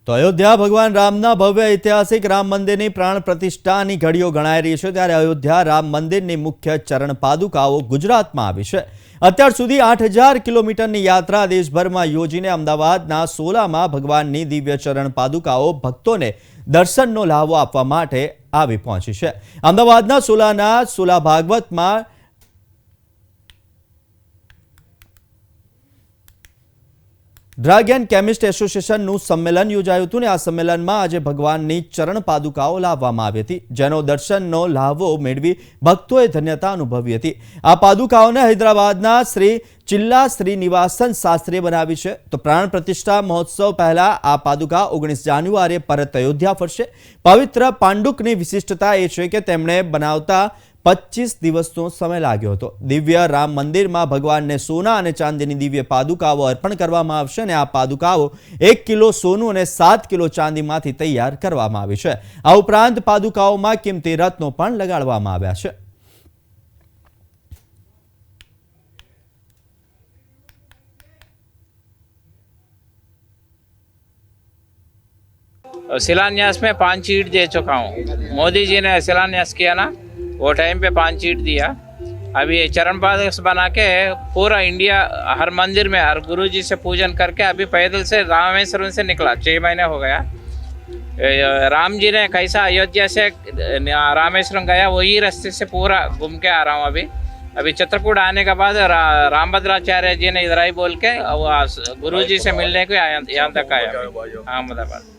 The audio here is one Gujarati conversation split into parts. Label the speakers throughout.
Speaker 1: તો અયોધ્યા ભગવાન રામના ભવ્ય ઐતિહાસિક રામ મંદિરની પ્રાણ પ્રતિષ્ઠાની ઘડીઓ ગણાઈ રહી છે, ત્યારે અયોધ્યા રામ મંદિરની મુખ્ય ચરણ પાદુકાઓ ગુજરાતમાં આવી છે। અત્યાર સુધી 8000 કિલોમીટરની યાત્રા દેશભરમાં યોજીને અમદાવાદના સોલામાં ભગવાનની દિવ્ય ચરણ પાદુકાઓ ભક્તોને દર્શનનો લાહવો આપવા માટે આવી પહોંચી છે। અમદાવાદના સોલાના સોલા ભાગવતમાં ડ્રગ એન્ડ કેમિસ્ટ એસોસિએશનનું સંમેલન યોજાયું હતું ને આ સંમેલનમાં આજે ભગવાનની ચરણ પાદુકાઓ લાવવામાં આવી હતી, જેનો દર્શનનો લાહવો મેળવી ભક્તોએ ધન્યતા અનુભવી હતી। આ પાદુકાઓને હૈદરાબાદના શ્રી ચિલ્લા શ્રીનિવાસન શાસ્ત્રીએ બનાવી છે। તો પ્રાણ પ્રતિષ્ઠા મહોત્સવ પહેલા આ પાદુકા 19 જાન્યુઆરીએ પરત અયોધ્યા ફરશે। પવિત્ર પાંડુકની વિશિષ્ટતા એ છે કે તેમણે બનાવતા 25 દિવસનો સમય લાગ્યો હતો। દિવ્ય રામ મંદિરમાં ભગવાનને સોના અને ચાંદીની દિવ્ય પાદુકાઓ અર્પણ કરવામાં આવશે અને આ પાદુકાઓ 1 કિલો સોનું અને 7 કિલો ચાંદીમાંથી તૈયાર કરવામાં આવી છે। આ ઉપરાંત પાદુકાઓમાં કિંમતી રત્નો પણ લગાડવામાં આવ્યા છે।
Speaker 2: शिलान्यास में 5 ईंट दे चुका हूँ। मोदी जी ने शिलान्यास किया ना, वो टाइम पे 5 ईंट दिया। अभी चरण पादुका बना के पूरा इंडिया हर मंदिर में हर गुरु जी से पूजन करके अभी पैदल से रामेश्वरम से निकला। 6 महीने हो गया। राम जी ने कैसा अयोध्या से रामेश्वरम गया वही रास्ते से पूरा घूम के आ रहा हूँ। अभी चित्रकूट आने के बाद रामभद्राचार्य जी ने इधर ही बोल के गुरु जी से मिलने को यहाँ तक आया। अहमदाबाद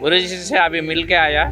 Speaker 2: गुरु जी से अभी मिल के आया।